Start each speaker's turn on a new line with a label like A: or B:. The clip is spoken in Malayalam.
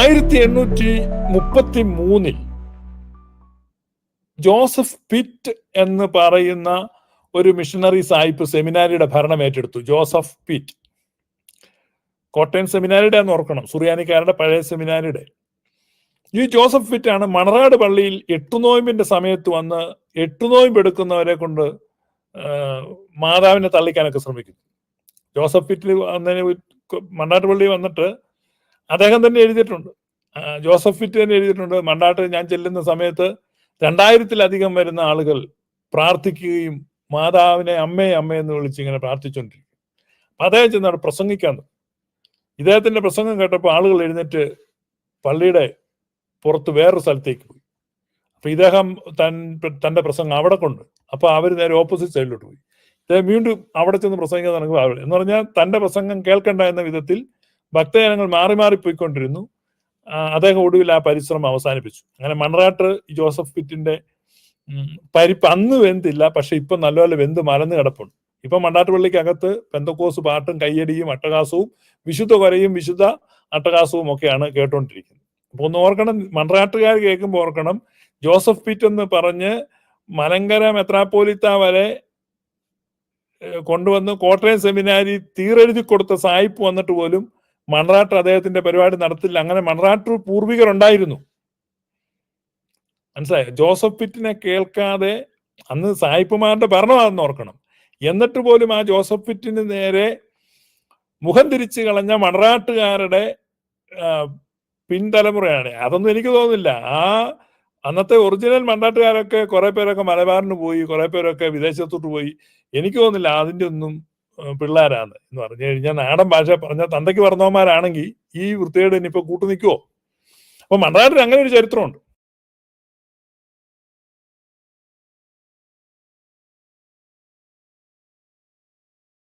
A: 1833 ജോസഫ് പിറ്റ് എന്ന് പറയുന്ന ഒരു മിഷണറി സാഹിബ് സെമിനാരിയുടെ ഭരണം ഏറ്റെടുത്തു. ജോസഫ് പിറ്റ് കോട്ടയം സെമിനാരിയുടെ എന്ന് ഓർക്കണം, സുറിയാനിക്കാരുടെ പഴയ സെമിനാരിയുടെ. ഈ ജോസഫ് പിറ്റ് ആണ് മണറാട് പള്ളിയിൽ എട്ടുനോയമ്പിന്റെ സമയത്ത് വന്ന് എട്ടുനോയമ്പ് എടുക്കുന്നവരെ കൊണ്ട് മാതാവിനെ തള്ളിക്കാനൊക്കെ ശ്രമിക്കുന്നു. ജോസഫ് പിറ്റ് വന്നതിന് മണ്ണാട്ട് പള്ളി വന്നിട്ട് അദ്ദേഹം തന്നെ എഴുതിയിട്ടുണ്ട്, ജോസഫ് പിറ്റ് തന്നെ എഴുതിയിട്ടുണ്ട്, മണ്ണാട്ട് ഞാൻ ചെല്ലുന്ന സമയത്ത് 2000-ലധികം വരുന്ന ആളുകൾ പ്രാർത്ഥിക്കുകയും മാതാവിനെ അമ്മേ അമ്മേ എന്ന് വിളിച്ച് ഇങ്ങനെ പ്രാർത്ഥിച്ചുകൊണ്ടിരിക്കും. അപ്പൊ അദ്ദേഹം ചെന്നാണ് പ്രസംഗിക്കാൻ. ഇദ്ദേഹത്തിന്റെ പ്രസംഗം കേട്ടപ്പോൾ ആളുകൾ എഴുന്നേറ്റ് പള്ളിയുടെ പുറത്ത് വേറൊരു സ്ഥലത്തേക്ക് പോയി. അപ്പൊ ഇദ്ദേഹം തന്റെ പ്രസംഗം അവിടെ കൊണ്ട്, അപ്പൊ അവർ നേരെ ഓപ്പോസിറ്റ് സൈഡിലോട്ട് പോയി. ഇദ്ദേഹം വീണ്ടും അവിടെ ചെന്ന് പ്രസംഗിക്കാൻ തുടങ്ങും. എന്ന് പറഞ്ഞാൽ തന്റെ പ്രസംഗം കേൾക്കണ്ട എന്ന വിധത്തിൽ ഭക്തജനങ്ങൾ മാറി മാറി പോയിക്കൊണ്ടിരുന്നു. അദ്ദേഹം ഒടുവിൽ ആ പരിശ്രമം അവസാനിപ്പിച്ചു. അങ്ങനെ മണറാട്ട് ജോസഫ് പിറ്റിന്റെ പരിപ്പ് അന്ന് വെന്തില്ല, പക്ഷെ ഇപ്പൊ നല്ലപോലെ വെന്ത് മലന്ന് കിടപ്പുണ്ട്. ഇപ്പൊ മണ്ണാട്ട് പള്ളിക്കകത്ത് പെന്തക്കോസ് പാട്ടും കയ്യടിയും അട്ടഹാസവും വിശുദ്ധ കൊരയും വിശുദ്ധ അട്ടഹാസവും ഒക്കെയാണ് കേട്ടോണ്ടിരിക്കുന്നത്. അപ്പൊ ഒന്ന് ഓർക്കണം, മൺറാട്ടുകാർ കേൾക്കുമ്പോൾ ഓർക്കണം, ജോസഫ് പിറ്റ് എന്ന് പറഞ്ഞ് മലങ്കര മെത്രാപ്പോലിത്ത വരെ കൊണ്ടുവന്ന് കോട്ടയം സെമിനാരി തീരെഴുതി കൊടുത്ത സായിപ്പ് വന്നിട്ട് പോലും മൺറാട്ട് അദ്ദേഹത്തിന്റെ പരിപാടി നടത്തില്ല. അങ്ങനെ മൺറാട്ട് പൂർവികർ ഉണ്ടായിരുന്നു, മനസ്സിലായോ? ജോസഫ് പിറ്റിനെ കേൾക്കാതെ അന്ന് സായിപ്പുമാരുടെ ഭരണമാണെന്ന് ഓർക്കണം. എന്നിട്ട് പോലും ആ ജോസഫ് പിറ്റിന് നേരെ മുഖം തിരിച്ചു കളഞ്ഞ മൺറാട്ടുകാരുടെ പിൻതലമുറയാണ്. അതൊന്നും എനിക്ക് തോന്നുന്നില്ല. അന്നത്തെ ഒറിജിനൽ മൺറാട്ടുകാരൊക്കെ കുറെ പേരൊക്കെ മലബാറിന് പോയി, കുറെ പേരൊക്കെ വിദേശത്തോട്ട് പോയി. എനിക്ക് തോന്നുന്നില്ല അതിന്റെ ഒന്നും പിള്ളേരാണ് എന്ന് പറഞ്ഞു കഴിഞ്ഞാൽ, നാടൻ ഭാഷ പറഞ്ഞ തന്തയ്ക്ക് പറഞ്ഞവന്മാരാണെങ്കിൽ ഈ വൃത്തികേട് ഇനിയിപ്പോ കൂട്ടു നിൽക്കുവോ? അപ്പൊ മൺറാട്ടിന് അങ്ങനെ ഒരു ചരിത്രമുണ്ട്.